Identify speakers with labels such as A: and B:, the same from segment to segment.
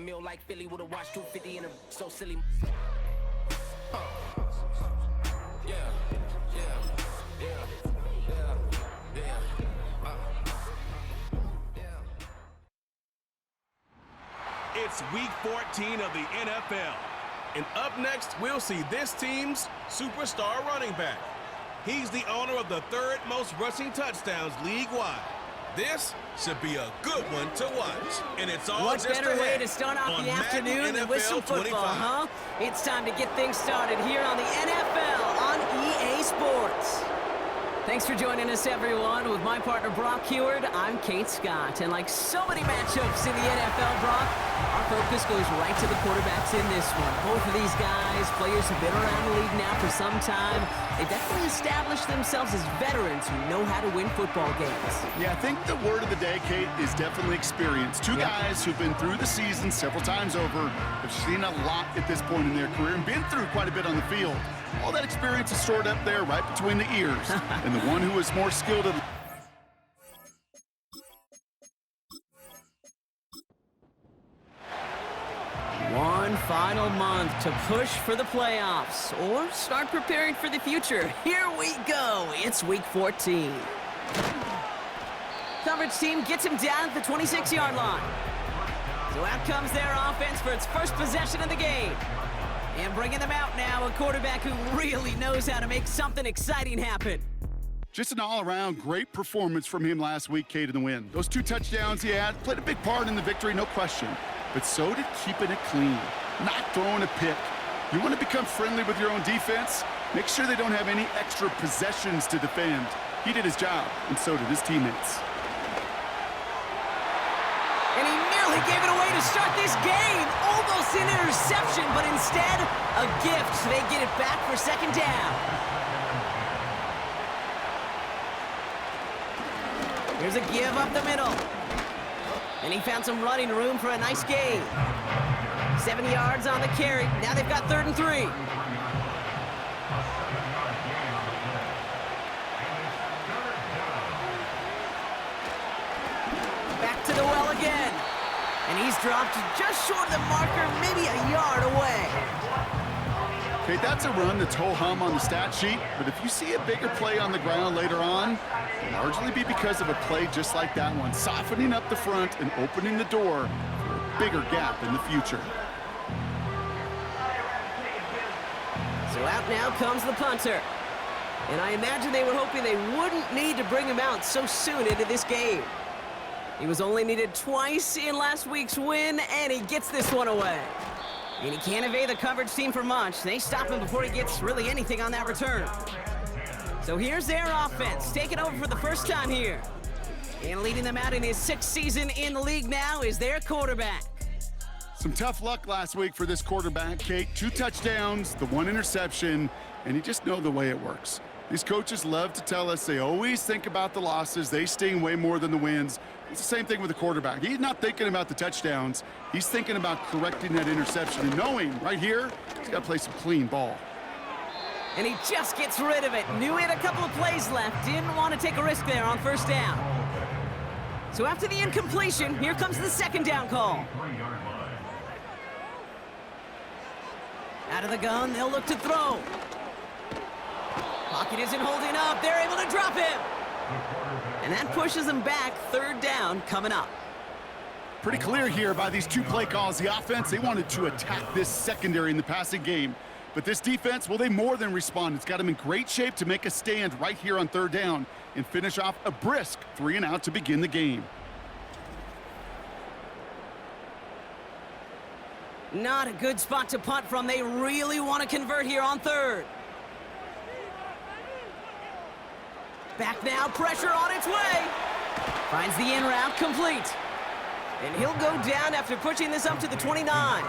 A: meal like Philly with a watch 250 and a so silly.
B: It's week 14 of the NFL. And up next, we'll see this team's superstar running back. He's the owner of the third most rushing touchdowns league-wide. This should be a good one to watch. And it's all
C: what
B: just
C: better way to start off the afternoon than with some football, huh? It's time to get things started here on the NFL on EA Sports. Thanks for joining us, everyone. With my partner, Brock Heward, I'm Kate Scott. And like so many matchups in the NFL, Brock, our focus goes right to the quarterbacks in this one. Both of these guys, players who've been around the league now for some time, they've definitely established themselves as veterans who know how to win football games.
D: Yeah, I think the word of the day, Kate, is definitely experience. Two guys who've been through the season several times over, have seen a lot at this point in their career, and been through quite a bit on the field. All that experience is stored up there right between the ears. And the one who is more skilled at...
C: One final month to push for the playoffs or start preparing for the future. Here we go. It's week 14. Coverage team gets him down at the 26-yard line. So out comes their offense for its first possession of the game. And bringing them out now, a quarterback who really knows how to make something exciting happen.
D: Just an all-around great performance from him last week, Kate, in the win. Those 2 touchdowns he had played a big part in the victory, no question. But so did keeping it clean, not throwing a pick. You want to become friendly with your own defense? Make sure they don't have any extra possessions to defend. He did his job, and so did his teammates.
C: And he nearly gave it away to start this game. Almost an interception, but instead, a gift. They get it back for second down. Here's a give up the middle. And he found some running room for a nice gain. 70 yards on the carry. Now they've got 3rd and 3. Back to the well again. And he's dropped just short of the marker, maybe a yard away.
D: Okay, that's a run that's ho-hum on the stat sheet, but if you see a bigger play on the ground later on, it'll largely be because of a play just like that one, softening up the front and opening the door for a bigger gap in the future.
C: So out now comes the punter. And I imagine they were hoping they wouldn't need to bring him out so soon into this game. He was only needed twice in last week's win, and he gets this one away. And he can't evade the coverage team for much. They stop him before he gets really anything on that return. So here's their offense, taking over for the first time here. And leading them out in his 6th season in the league now is their quarterback.
D: Some tough luck last week for this quarterback, Kate. 2 touchdowns, the 1 interception, and you just know the way it works. These coaches love to tell us they always think about the losses. They sting way more than the wins. It's the same thing with the quarterback. He's not thinking about the touchdowns. He's thinking about correcting that interception and knowing right here he's got to play some clean ball.
C: And he just gets rid of it. Knew he had a couple of plays left. Didn't want to take a risk there on 1st down. So after the incompletion, here comes the 2nd down call. Out of the gun, they'll look to throw. Pocket isn't holding up. They're able to drop him. And that pushes them back. 3rd down coming up.
D: Pretty clear here by these 2 play calls. The offense, they wanted to attack this secondary in the passing game. But this defense, well, they more than respond. It's got them in great shape to make a stand right here on 3rd down and finish off a brisk 3 and out to begin the game.
C: Not a good spot to punt from. They really want to convert here on 3rd. Back now, pressure on its way. Finds the in route complete. And he'll go down after pushing this up to the 29.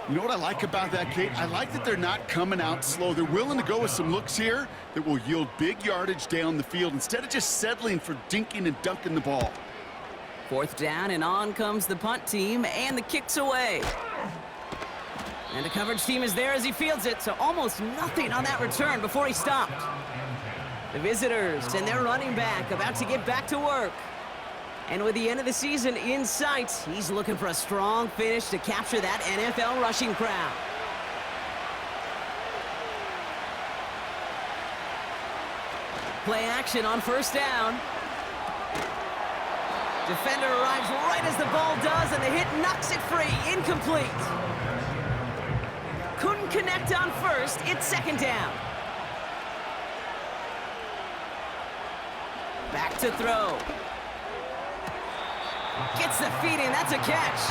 D: You know what I like about that, Kate? I like that they're not coming out slow. They're willing to go with some looks here that will yield big yardage down the field instead of just settling for dinking and dunking the ball.
C: 4th down, and on comes the punt team, and the kick's away. And the coverage team is there as he fields it, so almost nothing on that return before he stopped. The visitors and their running back about to get back to work. And with the end of the season in sight, he's looking for a strong finish to capture that NFL rushing crown. Play action on first down. Defender arrives right as the ball does, and the hit knocks it free. Incomplete. Couldn't connect on first. It's second down. Back to throw. Gets the feet in. That's a catch.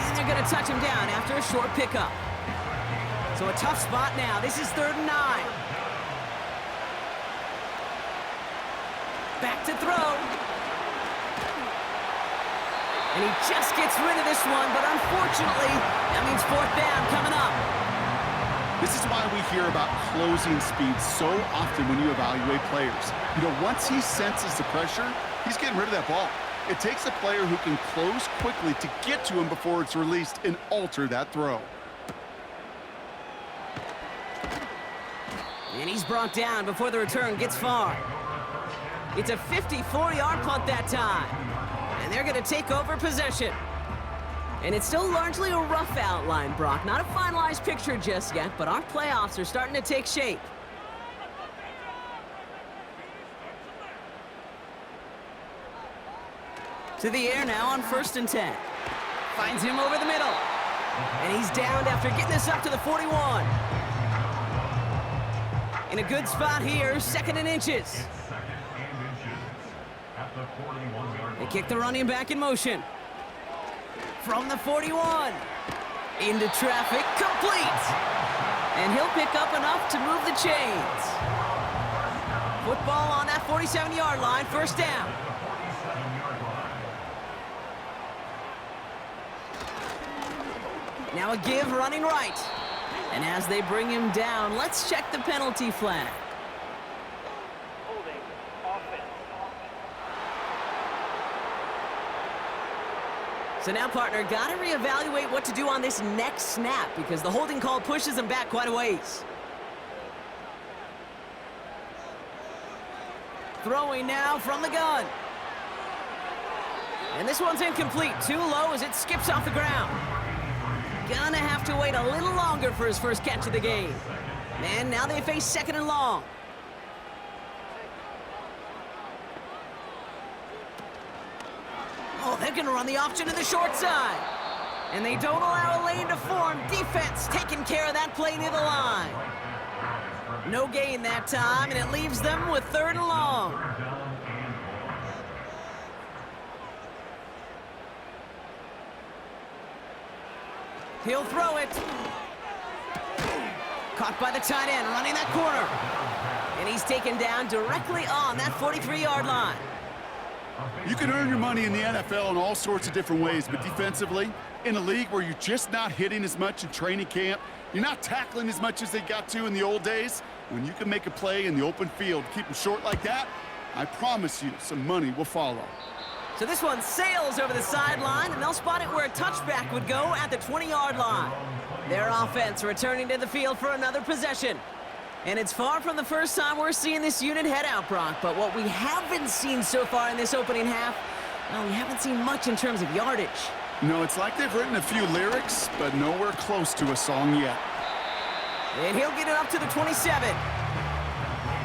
C: And they're going to touch him down after a short pickup. So a tough spot now. This is 3rd and 9. Back to throw. And he just gets rid of this one, but unfortunately, that means 4th down coming up.
D: This is why we hear about closing speed so often when you evaluate players. You know, once he senses the pressure, he's getting rid of that ball. It takes a player who can close quickly to get to him before it's released and alter that throw.
C: And he's brought down before the return gets far. It's a 54-yard punt that time. And they're going to take over possession. And it's still largely a rough outline, Brock. Not a finalized picture just yet, but our playoffs are starting to take shape. To the air now on 1st and 10. Finds him over the middle. And he's downed after getting this up to the 41. In a good spot here, 2nd and inches. They kick the running back in motion. From the 41. Into traffic, complete. And he'll pick up enough to move the chains. Football on that 47-yard line, 1st down. Now a give running right. And as they bring him down, let's check the penalty flag.
E: Holding offense.
C: So now, partner, got to reevaluate what to do on this next snap because the holding call pushes him back quite a ways. Throwing now from the gun. And this one's incomplete. Too low as it skips off the ground. Gonna have to wait a little longer for his first catch of the game. And now they face 2nd and long. Oh, they're gonna run the option to the short side. And they don't allow a lane to form. Defense taking care of that play near the line. No gain that time, and it leaves them with 3rd and long. He'll throw it. Caught by the tight end, running that corner. And he's taken down directly on that 43-yard line.
D: You can earn your money in the NFL in all sorts of different ways, but defensively, in a league where you're just not hitting as much in training camp, you're not tackling as much as they got to in the old days, when you can make a play in the open field, keep them short like that, I promise you some money will follow.
C: So this one sails over the sideline, and they'll spot it where a touchback would go at the 20-yard line. Their offense returning to the field for another possession. And it's far from the first time we're seeing this unit head out, Brock, but what we haven't seen so far in this opening half, well, we haven't seen much in terms of yardage.
D: No, it's like they've written a few lyrics, but nowhere close to a song yet.
C: And he'll get it up to the 27.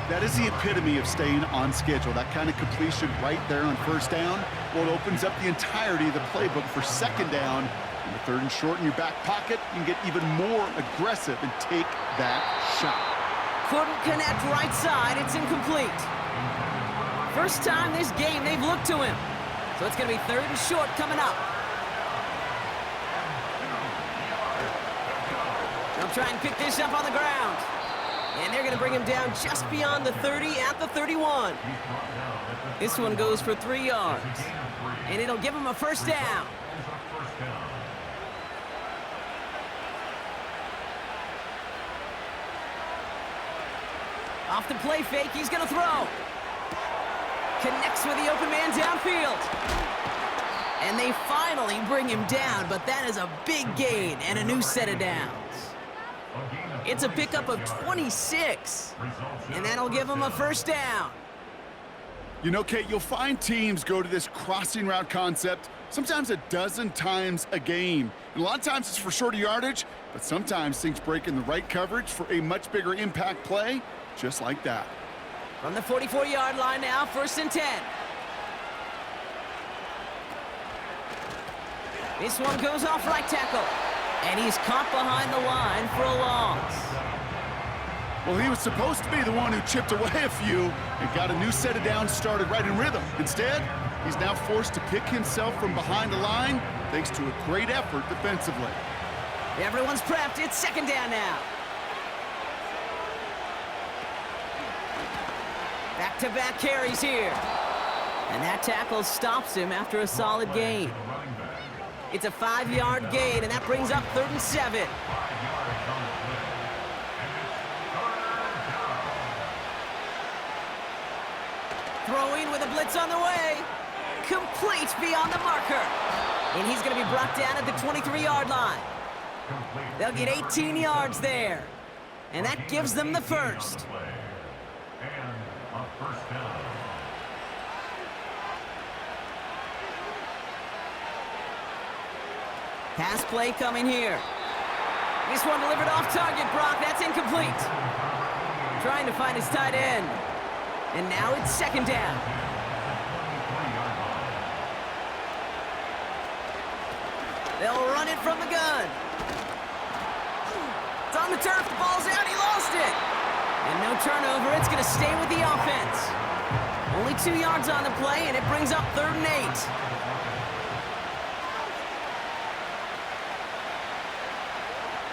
D: That is the epitome of staying on schedule. That kind of completion right there on 1st down. Well, it opens up the entirety of the playbook for 2nd down. And the 3rd and short in your back pocket, you can get even more aggressive and take that shot.
C: Couldn't connect right side. It's incomplete. First time this game they've looked to him. So it's going to be 3rd and short coming up. They'll try and pick this up on the ground. And they're going to bring him down just beyond the 30 at the 31. This one goes for 3 yards. And it'll give him a 1st down. Off the play fake, he's going to throw. Connects with the open man downfield. And they finally bring him down, but that is a big gain and a new set of downs. It's a pickup of 26, and that'll give him a 1st down.
D: You know, Kate, you'll find teams go to this crossing route concept sometimes a dozen times a game. And a lot of times it's for shorter yardage, but sometimes things break in the right coverage for a much bigger impact play, just like that.
C: From the 44-yard line now, 1st and 10. This one goes off right tackle. And he's caught behind the line for a loss.
D: Well, he was supposed to be the one who chipped away a few and got a new set of downs started right in rhythm. Instead, he's now forced to pick himself from behind the line thanks to a great effort defensively.
C: Everyone's prepped. It's 2nd down now. Back-to-back carries here. And that tackle stops him after a solid gain. It's a 5-yard gain, and that brings up 3rd and 7. Throwing with a blitz on the way. Complete beyond the marker. And he's going to be brought down at the 23-yard line. They'll get 18 yards there. And that gives them the first. Pass play coming here. This one delivered off target, Brock. That's incomplete. Trying to find his tight end. And now it's 2nd down. They'll run it from the gun. It's on the turf. The ball's out. He lost it. And no turnover. It's going to stay with the offense. Only 2 yards on the play, and it brings up 3rd and 8.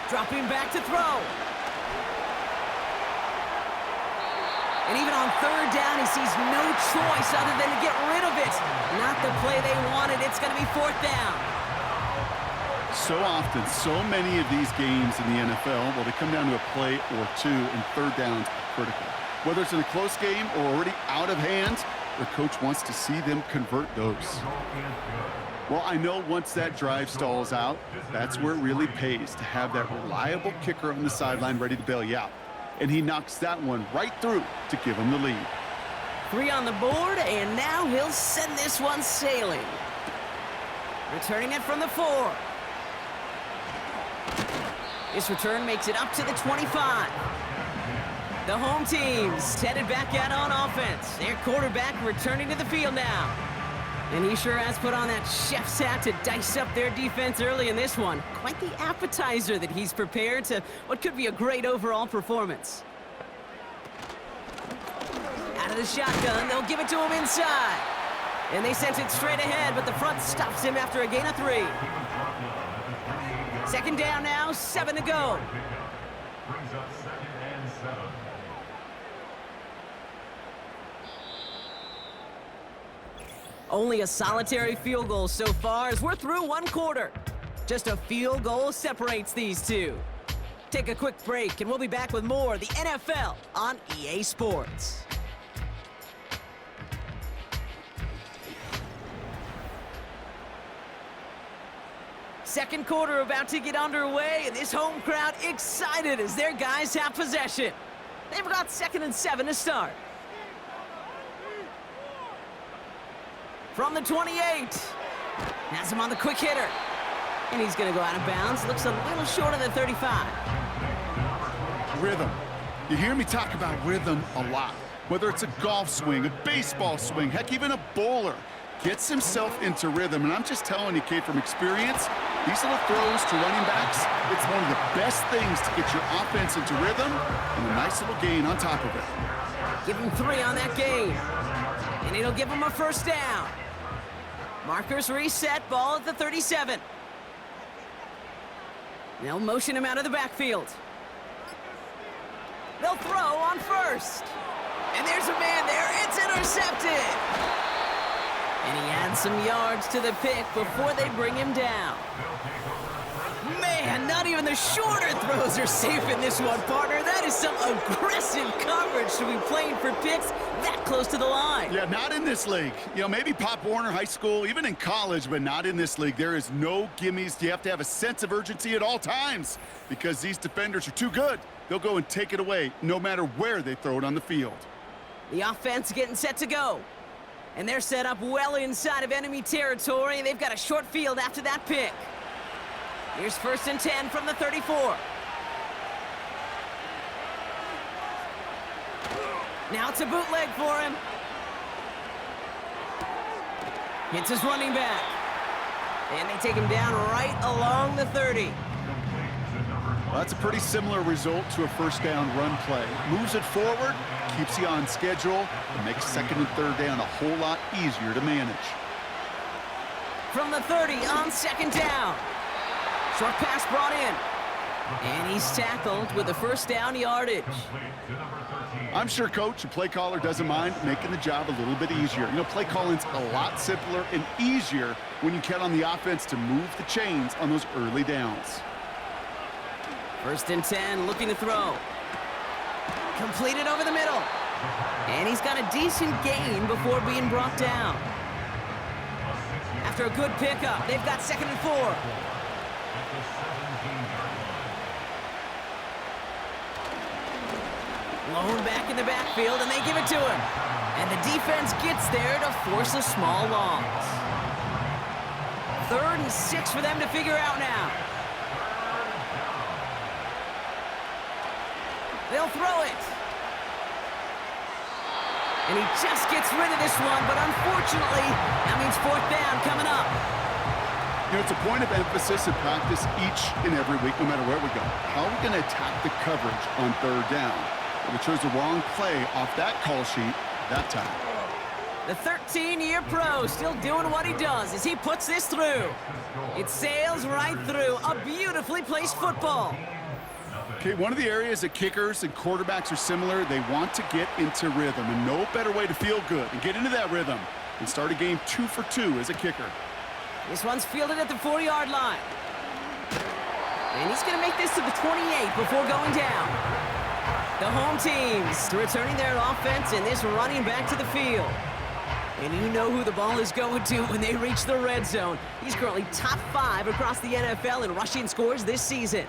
C: Dropping back to throw. And even on 3rd down, he sees no choice other than to get rid of it. Not the play they wanted. It's going to be 4th down.
D: So often, so many of these games in the NFL, well, they come down to a play or two, and 3rd downs are critical. Whether it's in a close game or already out of hand, their coach wants to see them convert those. Well, I know once that drive stalls out, that's where it really pays to have that reliable kicker on the sideline ready to bail you out. And he knocks that one right through to give him the lead.
C: 3 on the board, and now he'll send this one sailing. Returning it from the 4. This return makes it up to the 25. The home team's headed back out on offense. Their quarterback returning to the field now. And he sure has put on that chef's hat to dice up their defense early in this one. Quite the appetizer that he's prepared to what could be a great overall performance. Out of the shotgun, they'll give it to him inside. And they sent it straight ahead, but the front stops him after a gain of 3. 2nd down now, 7 to go.
E: Brings up 2nd and 7.
C: Only a solitary field goal so far as we're through 1 quarter. Just a field goal separates these two. Take a quick break and we'll be back with more of the NFL on EA Sports. Second quarter about to get underway, and this home crowd excited as their guys have possession. They've got 2nd and 7 to start. From the 28. Has him on the quick hitter. And he's going to go out of bounds. Looks a little short of the 35.
D: Rhythm. You hear me talk about rhythm a lot. Whether it's a golf swing, a baseball swing, heck, even a bowler gets himself into rhythm. And I'm just telling you, Kate, from experience, these little throws to running backs, it's one of the best things to get your offense into rhythm and a nice little gain on top of it.
C: Give him 3 on that gain. And it'll give him a 1st down. Markers reset, ball at the 37. They'll motion him out of the backfield. They'll throw on 1st. And there's a man there. It's intercepted. And he adds some yards to the pick before they bring him down. Man, not even the shorter throws are safe in this one, partner. That is some aggressive coverage to be playing for picks that close to the line.
D: Yeah, not in this league. You know, maybe Pop Warner High School, even in college, but not in this league. There is no gimmies. You have to have a sense of urgency at all times because these defenders are too good. They'll go and take it away no matter where they throw it on the field.
C: The offense getting set to go. And they're set up well inside of enemy territory. They've got a short field after that pick. Here's 1st and 10 from the 34. Now it's a bootleg for him. Hits his running back. And they take him down right along the 30.
D: Well, that's a pretty similar result to a first down run play. Moves it forward, keeps you on schedule, and makes 2nd and 3rd down a whole lot easier to manage.
C: From the 30 on 2nd down. Short pass brought in. And he's tackled with the 1st down yardage.
D: I'm sure coach and play caller doesn't mind making the job a little bit easier. You know, play calling's a lot simpler and easier when you count on the offense to move the chains on those early downs.
C: 1st and 10, looking to throw. Completed over the middle. And he's got a decent gain before being brought down. After a good pickup, they've got 2nd and 4. Blown back in the backfield, and they give it to him. And the defense gets there to force a small loss. 3rd and 6 for them to figure out now. They'll throw it. And he just gets rid of this one, but unfortunately, that means 4th down coming up.
D: You know, it's a point of emphasis in practice each and every week, no matter where we go. How are we going to attack the coverage on 3rd down? We chose the wrong play off that call sheet that time.
C: The 13-year pro still doing what he does as he puts this through. It sails right through a beautifully placed football.
D: Okay, one of the areas that kickers and quarterbacks are similar, they want to get into rhythm, and no better way to feel good and get into that rhythm than start a game 2 for 2 as a kicker.
C: This one's fielded at the 4-yard line. And he's going to make this to the 28 before going down. The home teams returning their offense and this running back to the field. And you know who the ball is going to when they reach the red zone. He's currently top 5 across the NFL in rushing scores this season.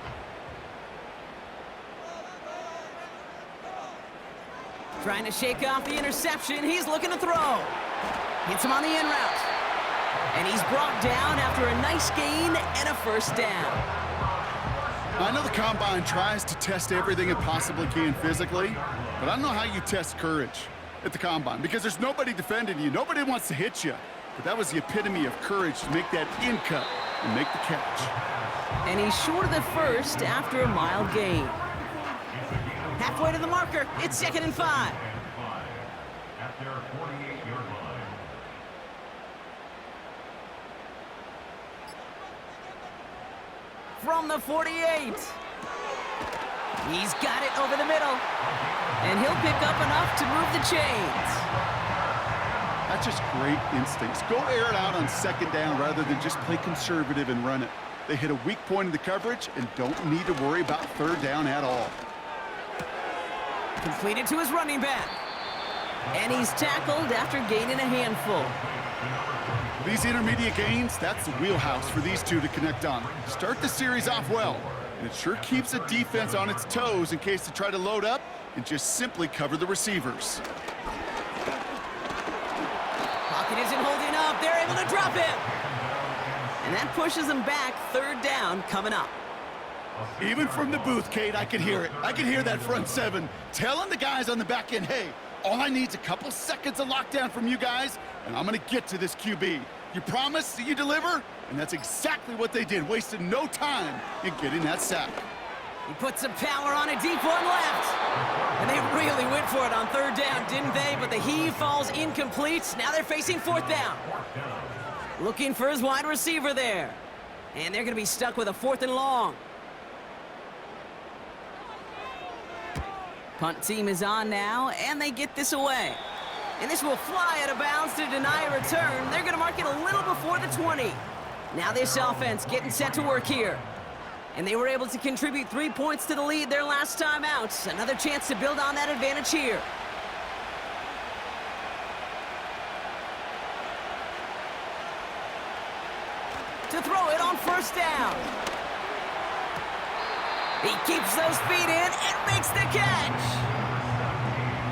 C: Trying to shake off the interception. He's looking to throw. Hits him on the in route. And he's brought down after a nice gain and a 1st down.
D: I know the Combine tries to test everything it possibly can physically, but I don't know how you test courage at the Combine because there's nobody defending you. Nobody wants to hit you. But that was the epitome of courage to make that in cut and make the catch.
C: And he's short of the 1st after a mild gain. Halfway to the marker. It's 2nd and 5.
E: At their 48-yard line.
C: From the 48. He's got it over the middle. And he'll pick up enough to move the chains.
D: That's just great instincts. Go air it out on 2nd down rather than just play conservative and run it. They hit a weak point in the coverage and don't need to worry about 3rd down at all.
C: Completed to his running back. And he's tackled after gaining a handful.
D: These intermediate gains, that's the wheelhouse for these two to connect on. Start the series off well, and it sure keeps the defense on its toes in case they try to load up and just simply cover the receivers.
C: Pocket isn't holding up. They're able to drop him. And that pushes them back. 3rd down coming up.
D: Even from the booth, Kate, I could hear it. I could hear that front 7 telling the guys on the back end, hey, all I need is a couple seconds of lockdown from you guys, and I'm going to get to this QB. You promise that you deliver? And that's exactly what they did, wasted no time in getting that sack.
C: He put some power on a deep one left. And they really went for it on 3rd down, didn't they? But the heave falls incomplete. Now they're facing 4th down. Looking for his wide receiver there. And they're going to be stuck with a 4th and long. Punt team is on now, and they get this away. And this will fly out of bounds to deny a return. They're going to mark it a little before the 20. Now this offense getting set to work here. And they were able to contribute 3 points to the lead their last time out. Another chance to build on that advantage here. To throw it on 1st down. He keeps those feet in and makes the catch.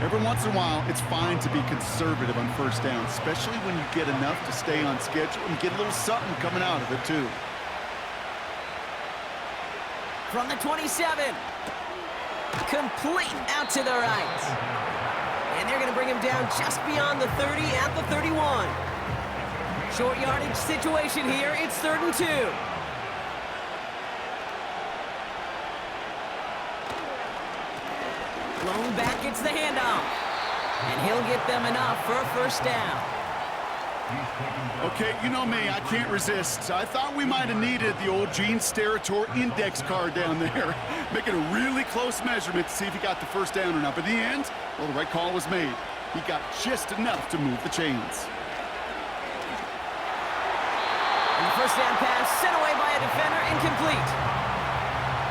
D: Every once in a while, it's fine to be conservative on first down, especially when you get enough to stay on schedule and get a little something coming out of it, too.
C: From the 27. Complete out to the right. And they're going to bring him down just beyond the 30 at the 31. Short yardage situation here. It's 3rd and 2. Blown back, it's the handoff. And he'll get them enough for a first down.
D: Okay, you know me, I can't resist. I thought we might have needed the old Gene Steratore index card down there, making a really close measurement to see if he got the first down or not. But in the end, well, the right call was made. He got just enough to move the chains.
C: And the first down pass sent away by a defender, incomplete.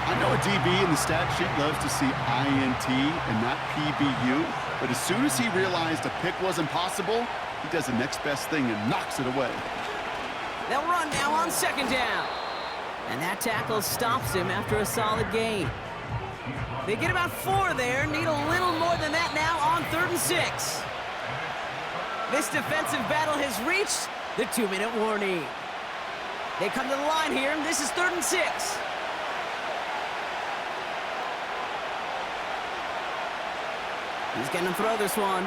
D: I know a DB in the stat sheet loves to see INT and not PBU, but as soon as he realized a pick wasn't possible, he does the next best thing and knocks it away.
C: They'll run now on 2nd down. And that tackle stops him after a solid gain. They get about 4 there, need a little more than that now on 3rd and 6. This defensive battle has reached the 2-minute warning. They come to the line here, and this is 3rd and 6. He's going to throw this one.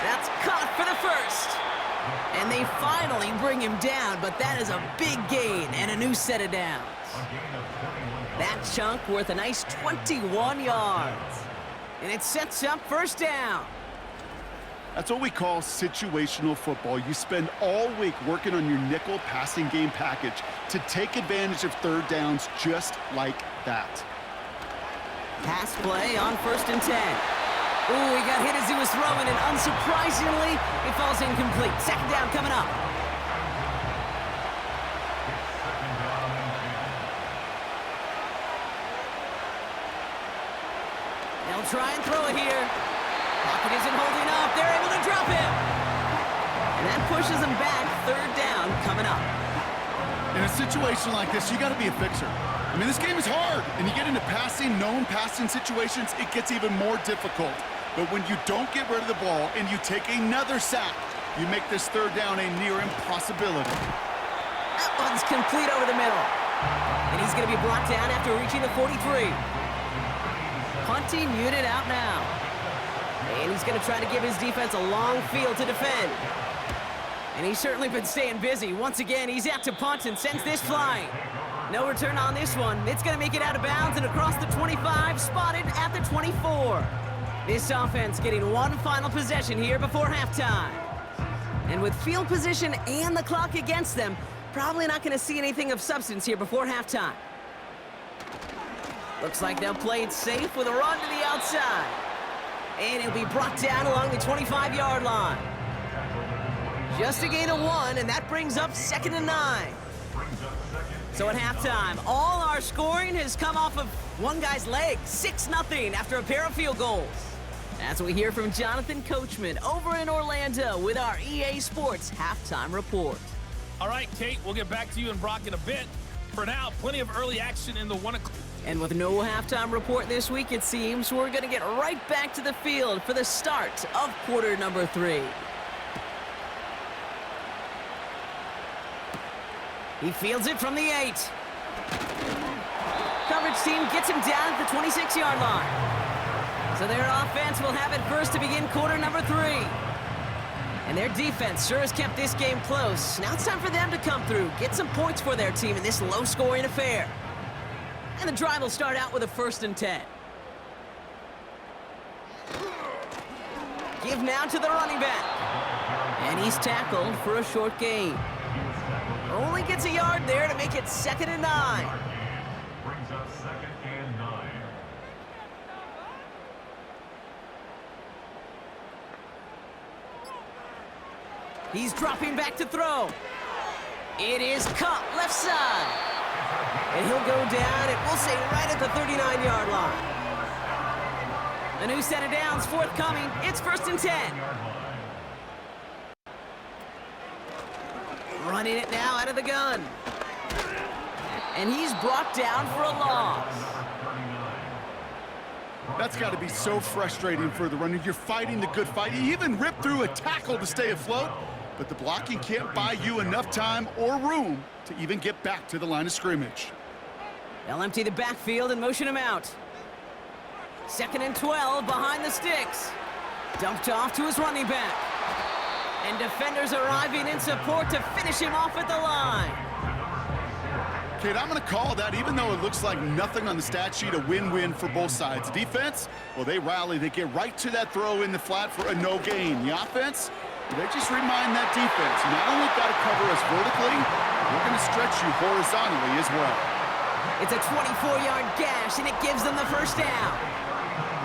C: That's caught for the first. And they finally bring him down, but that is a big gain and a new set of downs. That chunk worth a nice 21 yards. And it sets up first down.
D: That's what we call situational football. You spend all week working on your nickel passing game package to take advantage of 3rd downs just like that.
C: Pass play on 1st and 10. Ooh, he got hit as he was throwing, and unsurprisingly, it falls incomplete. 2nd down coming up. They'll try and throw it here. Pocket isn't holding up. They're able to drop him. And that pushes him back. 3rd down coming up.
D: In a situation like this, you got to be a fixer. I mean, this game is hard, and you get into known passing situations, it gets even more difficult. But when you don't get rid of the ball and you take another sack, you make this 3rd down a near impossibility.
C: That one's complete over the middle. And he's going to be brought down after reaching the 43. Punting unit out now. And he's going to try to give his defense a long field to defend. And he's certainly been staying busy. Once again, he's out to punt and sends this flying. No return on this one. It's going to make it out of bounds and across the 25, spotted at the 24. This offense getting one final possession here before halftime. And with field position and the clock against them, probably not going to see anything of substance here before halftime. Looks like they'll play it safe with a run to the outside. And it'll be brought down along the 25-yard line. Just a gain of 1, and that brings up 2nd and 9. So at halftime, all our scoring has come off of one guy's leg, 6-0 after a pair of field goals. As we hear from Jonathan Coachman over in Orlando with our EA Sports Halftime Report.
F: All right, Kate, we'll get back to you and Brock in a bit. For now, plenty of early action in the 1 o'clock.
C: And with no halftime report this week, it seems, we're going to get right back to the field for the start of quarter number 3. He fields it from the 8. Coverage team gets him down at the 26-yard line. So their offense will have it first to begin quarter number 3. And their defense sure has kept this game close. Now it's time for them to come through, get some points for their team in this low-scoring affair. And the drive will start out with a 1st and 10. Give now to the running back. And he's tackled for a short gain. Only gets a yard there to make it 2nd and 9.
E: Brings up 2nd and 9.
C: He's dropping back to throw. It is caught left side. And he'll go down, and we'll say right at the 39-yard line. A new set of downs forthcoming. It's 1st and 10. Running it now out of the gun. And he's brought down for a loss.
D: That's got to be so frustrating for the runner. You're fighting the good fight. You even rip through a tackle to stay afloat, but the blocking can't buy you enough time or room to even get back to the line of scrimmage.
C: They'll empty the backfield and motion him out. 2nd and 12 behind the sticks. Dumped off to his running back. And defenders arriving in support to finish him off at the line.
D: Kate, I'm going to call that, even though it looks like nothing on the stat sheet, a win-win for both sides. Defense, well, they rally. They get right to that throw in the flat for a no gain. The offense, they just remind that defense, you not only got to cover us vertically, we're going to stretch you horizontally as well.
C: It's a 24-yard gash, and it gives them the first down.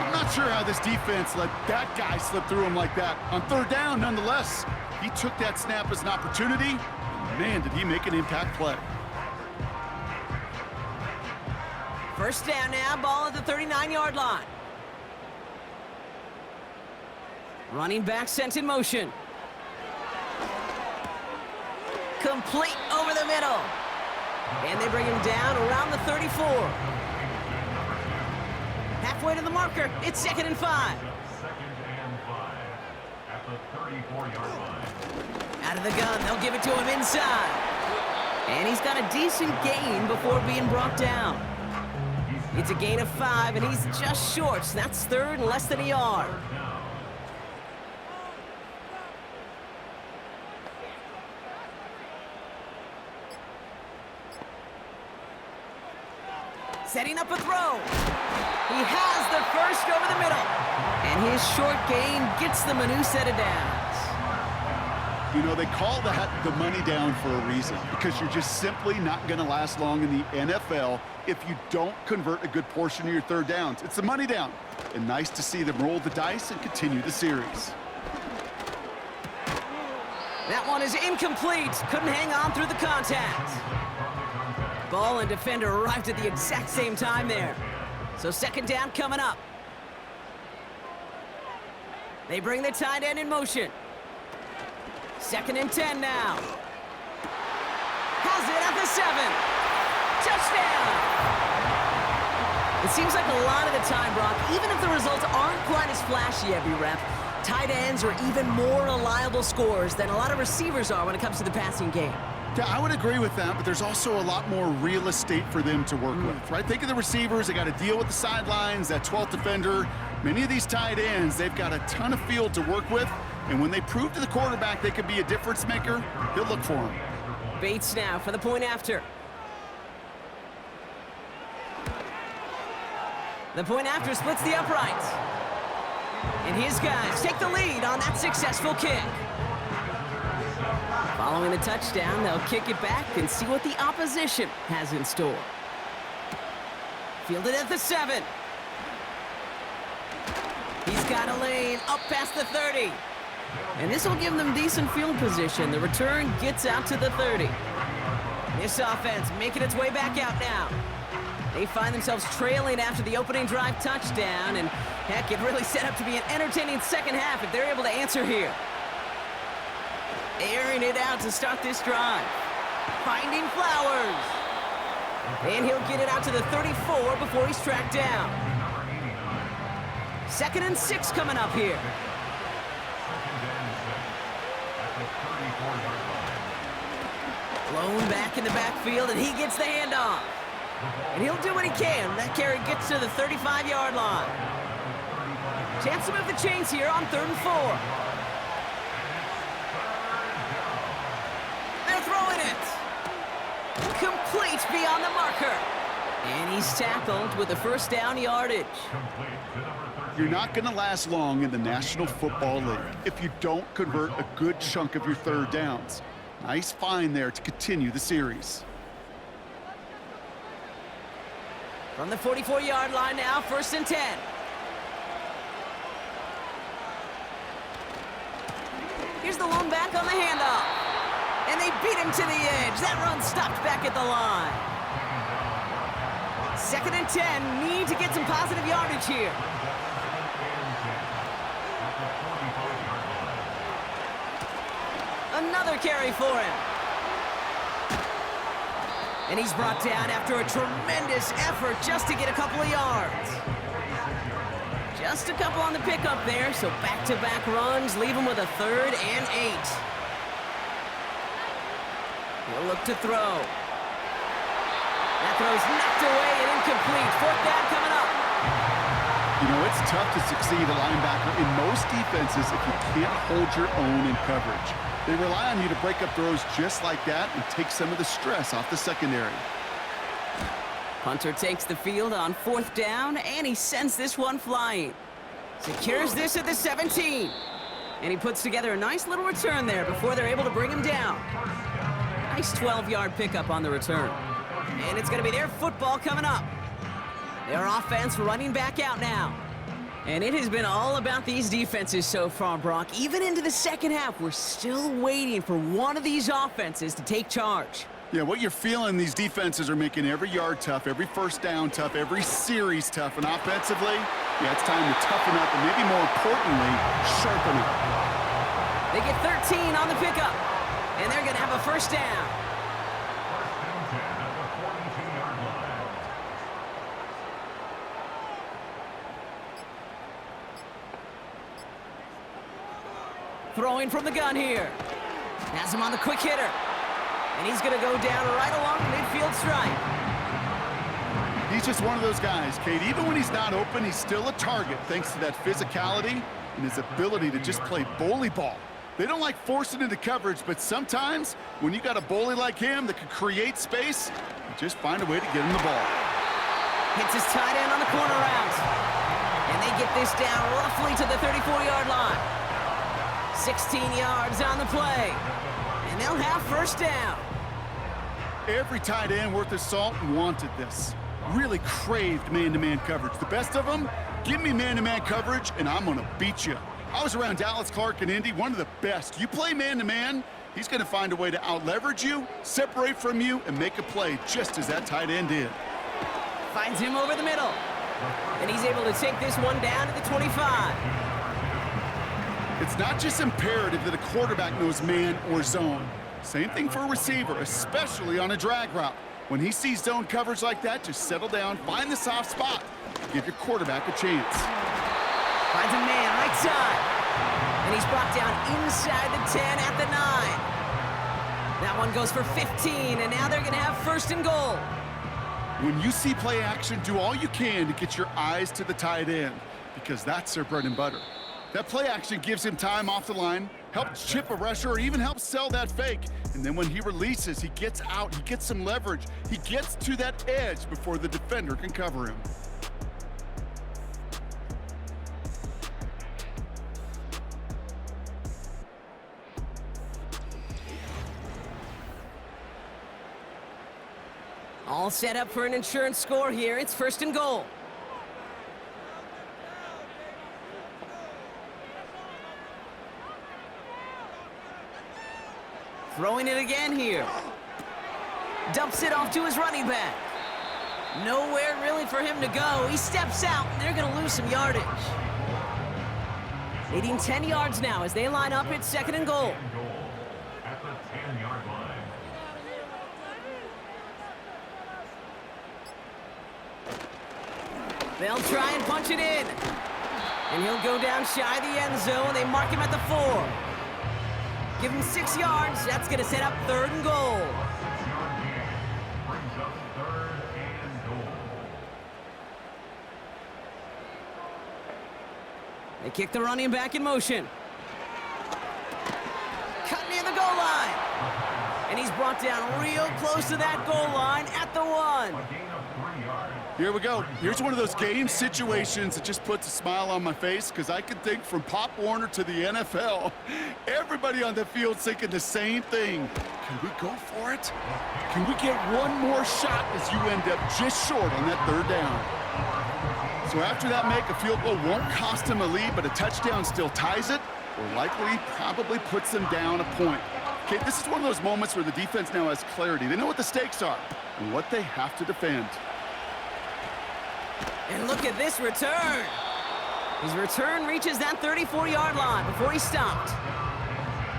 D: I'm not sure how this defense let that guy slip through him like that. On 3rd down, nonetheless, he took that snap as an opportunity. Man, did he make an impact play.
C: First down now, ball at the 39-yard line. Running back sent in motion. Complete over the middle. And they bring him down around the 34. Halfway to the marker, it's 2nd and 5.
E: 2nd and 5 at the 34-yard line.
C: Out of the gun, they'll give it to him inside. And he's got a decent gain before being brought down. It's a gain of 5, and he's just short. So that's 3rd and less than a yard. Setting up a throw. He has the first over the middle. And his short gain gets them a new set of downs.
D: You know, they call that the money down for a reason, because you're just simply not going to last long in the NFL if you don't convert a good portion of your 3rd downs. It's the money down. And nice to see them roll the dice and continue the series.
C: That one is incomplete. Couldn't hang on through the contact. Ball and defender arrived at the exact same time there. So 2nd down coming up. They bring the tight end in motion. 2nd and 10 now. Has it at the 7. Touchdown! It seems like a lot of the time, Brock, even if the results aren't quite as flashy every rep, tight ends are even more reliable scorers than a lot of receivers are when it comes to the passing game.
D: Yeah, I would agree with that, but there's also a lot more real estate for them to work with, right? Think of the receivers. They got to deal with the sidelines, that 12th defender. Many of these tight ends, they've got a ton of field to work with, and when they prove to the quarterback they could be a difference maker, he'll look for him.
C: Bates now for the point after. The point after splits the uprights. And his guys take the lead on that successful kick. Following the touchdown, they'll kick it back and see what the opposition has in store. Fielded at the 7. He's got a lane up past the 30. And this will give them decent field position. The return gets out to the 30. This offense making its way back out now. They find themselves trailing after the opening drive touchdown, and heck, it really set up to be an entertaining second half if they're able to answer here. Airing it out to start this drive. Finding Flowers. And he'll get it out to the 34 before he's tracked down. 2nd and 6 coming up here. Blown back in the backfield, and he gets the handoff. And he'll do what he can. That carry gets to the 35-yard line. Chance to move the chains here on 3rd and 4. They're throwing it. Complete beyond the marker. And he's tackled with the first down yardage.
D: You're not going to last long in the National Football League if you don't convert a good chunk of your 3rd downs. Nice find there to continue the series.
C: From the 44-yard line now, 1st and 10. Here's the lone back on the handoff. And they beat him to the edge. That run stopped back at the line. 2nd and 10, need to get some positive yardage here. Another carry for him. And he's brought down after a tremendous effort just to get a couple of yards. Just a couple on the pickup there, so back-to-back runs leave him with a 3rd and 8. He'll look to throw. That throw's knocked away and incomplete. 4th down coming up.
D: You know, it's tough to succeed a linebacker in most defenses if you can't hold your own in coverage. They rely on you to break up throws just like that and take some of the stress off the secondary.
C: Punter takes the field on 4th down, and he sends this one flying. Secures this at the 17. And he puts together a nice little return there before they're able to bring him down. Nice 12-yard pickup on the return. And it's going to be their football coming up. Their offense running back out now. And it has been all about these defenses so far, Brock. Even into the second half, we're still waiting for one of these offenses to take charge.
D: Yeah, what you're feeling, these defenses are making every yard tough, every first down tough, every series tough. And offensively, yeah, it's time to toughen up and maybe more importantly, sharpen up.
C: They get 13 on the pickup, and they're going to have a first down. Throwing from the gun here. Has him on the quick hitter. And he's going to go down right along the midfield stripe.
D: He's just one of those guys, Kate. Even when he's not open, he's still a target thanks to that physicality and his ability to just play bully ball. They don't like forcing into coverage, but sometimes when you got a bully like him that can create space, you just find a way to get him the ball.
C: Hits his tight end on the corner route. And they get this down roughly to the 34-yard line. 16 yards on the play. And they'll have first down.
D: Every tight end worth his salt wanted this. Really craved man-to-man coverage. The best of them, give me man-to-man coverage and I'm gonna beat you. I was around Dallas Clark and Indy, one of the best. You play man-to-man, he's gonna find a way to out-leverage you, separate from you, and make a play just as that tight end did.
C: Finds him over the middle. And he's able to take this one down at the 25.
D: It's not just imperative that a quarterback knows man or zone. Same thing for a receiver, especially on a drag route. When he sees zone coverage like that, just settle down, find the soft spot, give your quarterback a chance.
C: Finds a man right side. And he's brought down inside the 10 at the 9. That one goes for 15, and now they're going to have first and goal.
D: When you see play action, do all you can to get your eyes to the tight end, because that's their bread and butter. That play action gives him time off the line, helps chip a rusher, or even helps sell that fake. And then when he releases, he gets out, he gets some leverage. He gets to that edge before the defender can cover him.
C: All set up for an insurance score here. It's first and goal. Throwing it again here. Dumps it off to his running back. Nowhere really for him to go. He steps out, and they're going to lose some yardage. Leading 10 yards now as they line up at second and goal.
E: At the 10-yard line.
C: They'll try and punch it in. And he'll go down shy of the end zone. They mark him at the 4. Give him 6 yards. That's going to set up third and goal.
E: 6-yard gain brings up third and goal.
C: They kick the running back in motion. Cut near the goal line. And he's brought down real close to that goal line at the 1.
E: A gain of 3 yards.
D: Here we go. Here's one of those game situations that just puts a smile on my face because I can think from Pop Warner to the NFL. Everybody on the field thinking the same thing. Can we go for it? Can we get one more shot as you end up just short on that third down? So after that make, a field goal won't cost them a lead, but a touchdown still ties it, or likely probably puts them down a point. Okay, this is one of those moments where the defense now has clarity. They know what the stakes are and what they have to defend.
C: And look at this return. His return reaches that 34-yard line before he stopped.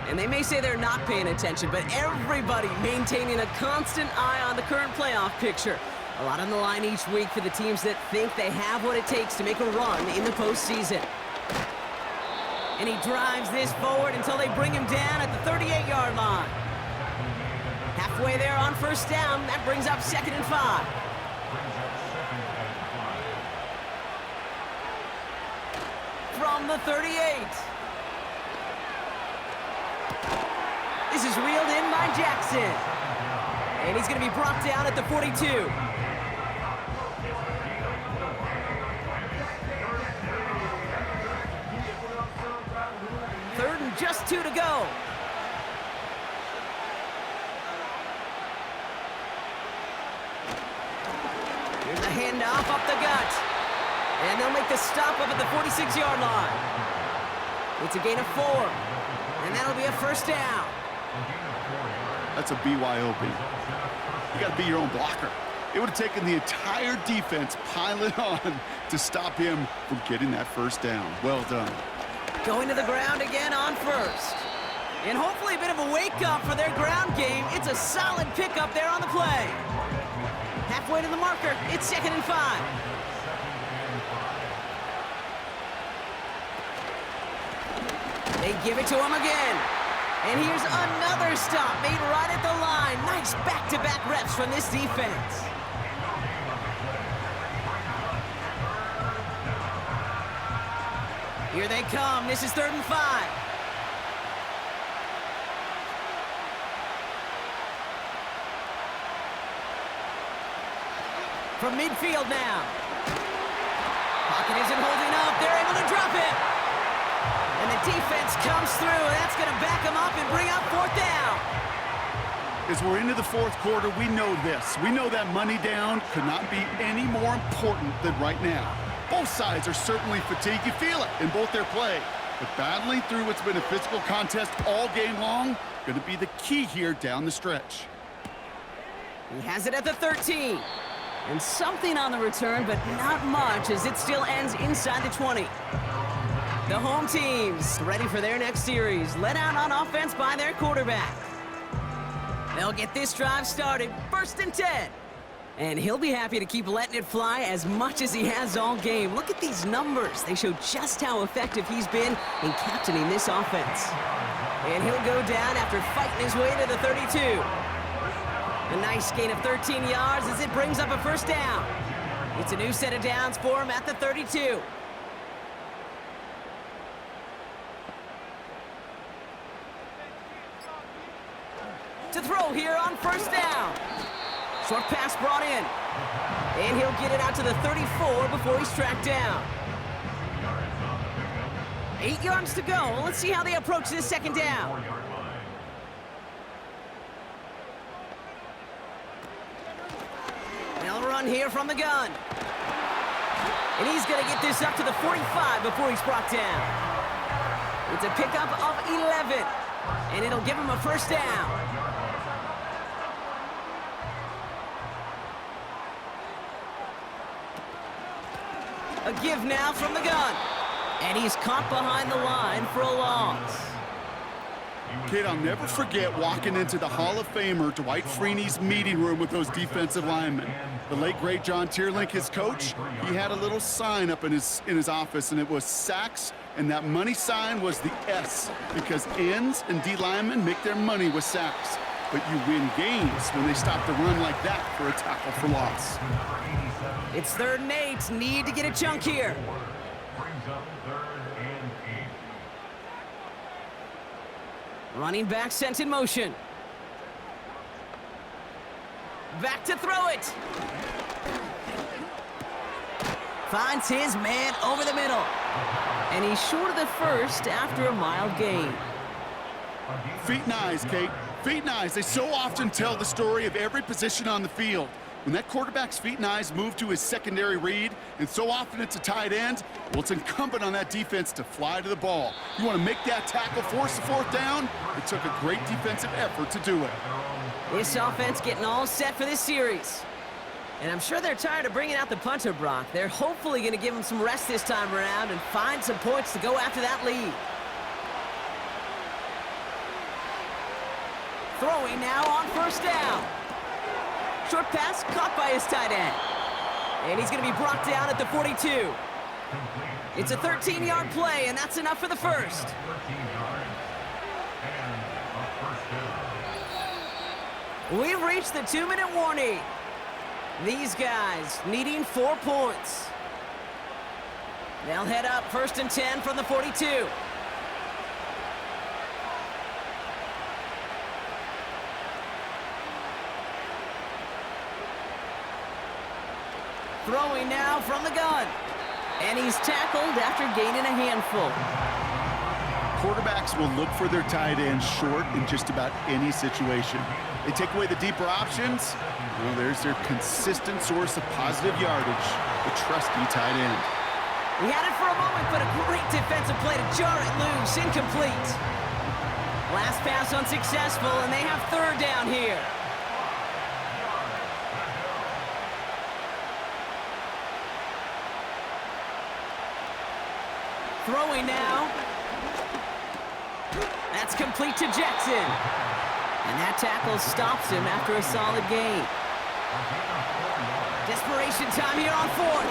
C: And they may say they're not paying attention, but everybody maintaining a constant eye on the current playoff picture. A lot on the line each week for the teams that think they have what it takes to make a run in the postseason. And he drives this forward until they bring him down at the 38-yard line. Halfway there on first down, that brings up 2nd and 5. From the 38. This is reeled in by Jackson. And he's going to be brought down at the 42. Third and just 2 to go. Here's a handoff up the gut. And they'll make the stop up at the 46-yard line. It's a gain of 4. And that'll be a first down.
D: That's a BYOB. You got to be your own blocker. It would have taken the entire defense piling on to stop him from getting that first down. Well done.
C: Going to the ground again on first. And hopefully a bit of a wake-up for their ground game. It's a solid pickup there on the play. Halfway to the marker, it's 2nd and 5. They give it to him again. And here's another stop made right at the line. Nice back-to-back reps from this defense. Here they come. This is 3rd and 5. From midfield now. Pocket isn't holding up. They're able to drop it. And the defense comes through. That's going to back them up and bring up 4th down.
D: As we're into the 4th quarter, we know this. We know that money down could not be any more important than right now. Both sides are certainly fatigued. You feel it in both their play. But battling through what's been a physical contest all game long, going to be the key here down the stretch.
C: He has it at the 13. And something on the return, but not much, as it still ends inside the 20. The home teams ready for their next series, led out on offense by their quarterback. They'll get this drive started, 1st and 10. And he'll be happy to keep letting it fly as much as he has all game. Look at these numbers. They show just how effective he's been in captaining this offense. And he'll go down after fighting his way to the 32. A nice gain of 13 yards as it brings up a first down. It's a new set of downs for him at the 32. To throw here on first down. Short pass brought in. And he'll get it out to the 34 before he's tracked down. 8 yards to go. Let's see how they approach this 2nd down. They'll run here from the gun. And he's going to get this up to the 45 before he's brought down. It's a pickup of 11. And it'll give him a first down. A give now from the gun. And he's caught behind the line for a loss.
D: Kid, I'll never forget walking into the Hall of Famer Dwight Freeney's meeting room with those defensive linemen. The late, great John Tierlink, his coach, he had a little sign up in his office, and it was sacks, and that money sign was the S, because ends and D linemen make their money with sacks. But you win games when they stop the run like that for a tackle for loss.
C: It's 3rd and 8. Need to get a chunk here.
E: Brings up 3rd and 8.
C: Running back sent in motion. Back to throw it. Finds his man over the middle. And he's short of the first after a mild gain.
D: Feet and eyes, Kate. Feet and eyes. They so often tell the story of every position on the field. When that quarterback's feet and eyes move to his secondary read, and so often it's a tight end, well, it's incumbent on that defense to fly to the ball. You want to make that tackle, force the 4th down? It took a great defensive effort to do it.
C: This offense getting all set for this series. And I'm sure they're tired of bringing out the punter, Brock. They're hopefully going to give him some rest this time around and find some points to go after that lead. Throwing now on first down. Short pass caught by his tight end. And he's going to be brought down at the 42. It's a 13-yard play, and that's enough for the first.
E: 13 yards and a first down.
C: We've reached the 2-minute warning. These guys needing 4 points. They'll head up 1st and 10 from the 42. Throwing now from the gun. And he's tackled after gaining a handful.
D: Quarterbacks will look for their tight end short in just about any situation. They take away the deeper options. Well, there's their consistent source of positive yardage, the trusty tight end.
C: He had it for a moment, but a great defensive play to jar it loose. Incomplete. Last pass unsuccessful, and they have 3rd down here. Throwing now. That's complete to Jackson. And that tackle stops him after a solid gain. Desperation time here on 4th.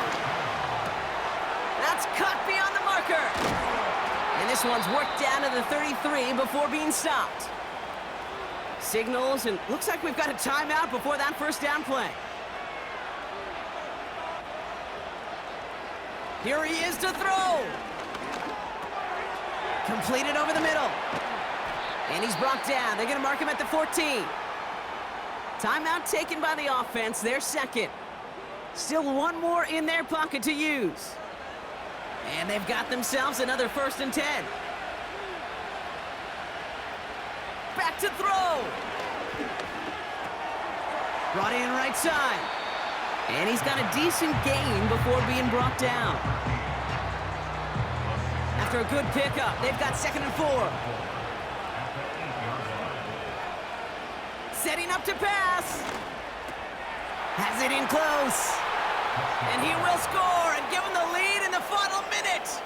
C: That's cut beyond the marker. And this one's worked down to the 33 before being stopped. Signals, and looks like we've got a timeout before that 1st down play. Here he is to throw. Completed over the middle. And he's brought down. They're going to mark him at the 14. Timeout taken by the offense, their 2nd. Still 1 more in their pocket to use. And they've got themselves another 1st and 10. Back to throw. Brought in right side. And he's got a decent gain before being brought down. After a good pickup, they've got 2nd and 4. Setting up to pass. Has it in close. And he will score and give him the lead in the final minute.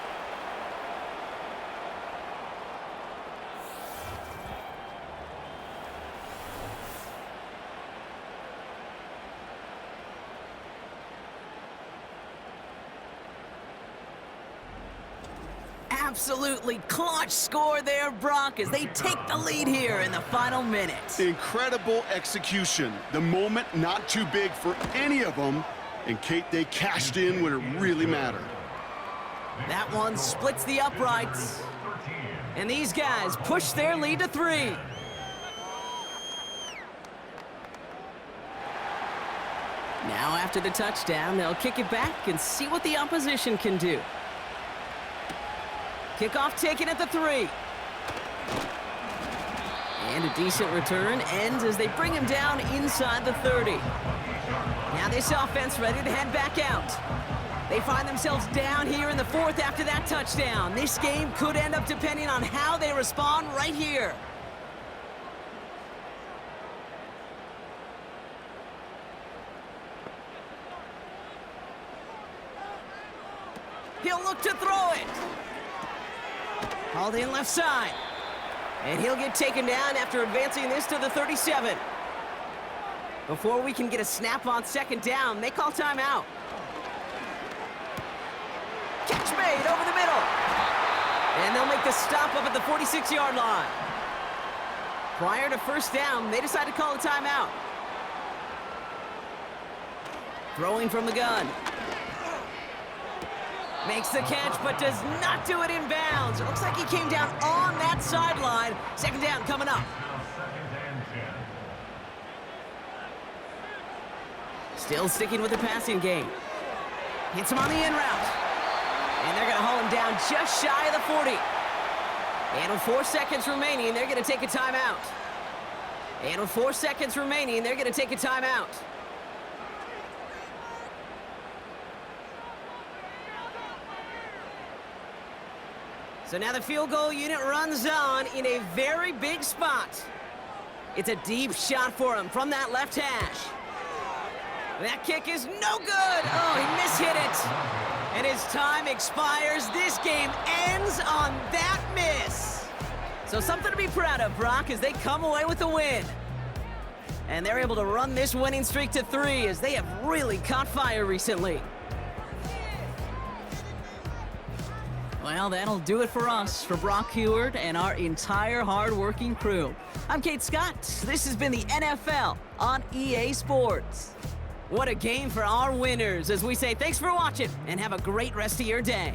C: Absolutely clutch score there, Brock, as they take the lead here in the final minute.
D: Incredible execution. The moment not too big for any of them. And Kate, they cashed in when it really mattered.
C: That one splits the uprights. And these guys push their lead to 3. Now after the touchdown, they'll kick it back and see what the opposition can do. Kickoff taken at the 3. And a decent return ends as they bring him down inside the 30. Now this offense ready to head back out. They find themselves down here in the 4th after that touchdown. This game could end up depending on how they respond right here. He'll look to throw it. Called in left side. And he'll get taken down after advancing this to the 37. Before we can get a snap on 2nd down, they call timeout. Catch made over the middle. And they'll make the stop up at the 46-yard line. Prior to 1st down, they decide to call a timeout. Throwing from the gun. Makes the catch, but does not do it in bounds. It looks like he came down on that sideline. 2nd down coming up. Still sticking with the passing game. Hits him on the in route. And they're going to haul him down just shy of the 40. And with 4 seconds remaining, they're going to take a timeout. And with 4 seconds remaining, they're going to take a timeout. So now the field goal unit runs on in a very big spot. It's a deep shot for him from that left hash. That kick is no good. Oh, he mishit it. And his time expires. This game ends on that miss. So something to be proud of, Brock, as they come away with the win. And they're able to run this winning streak to 3 as they have really caught fire recently. Well, that'll do it for us, for Brock Heward and our entire hard-working crew. I'm Kate Scott. This has been the NFL on EA Sports. What a game for our winners as we say thanks for watching and have a great rest of your day.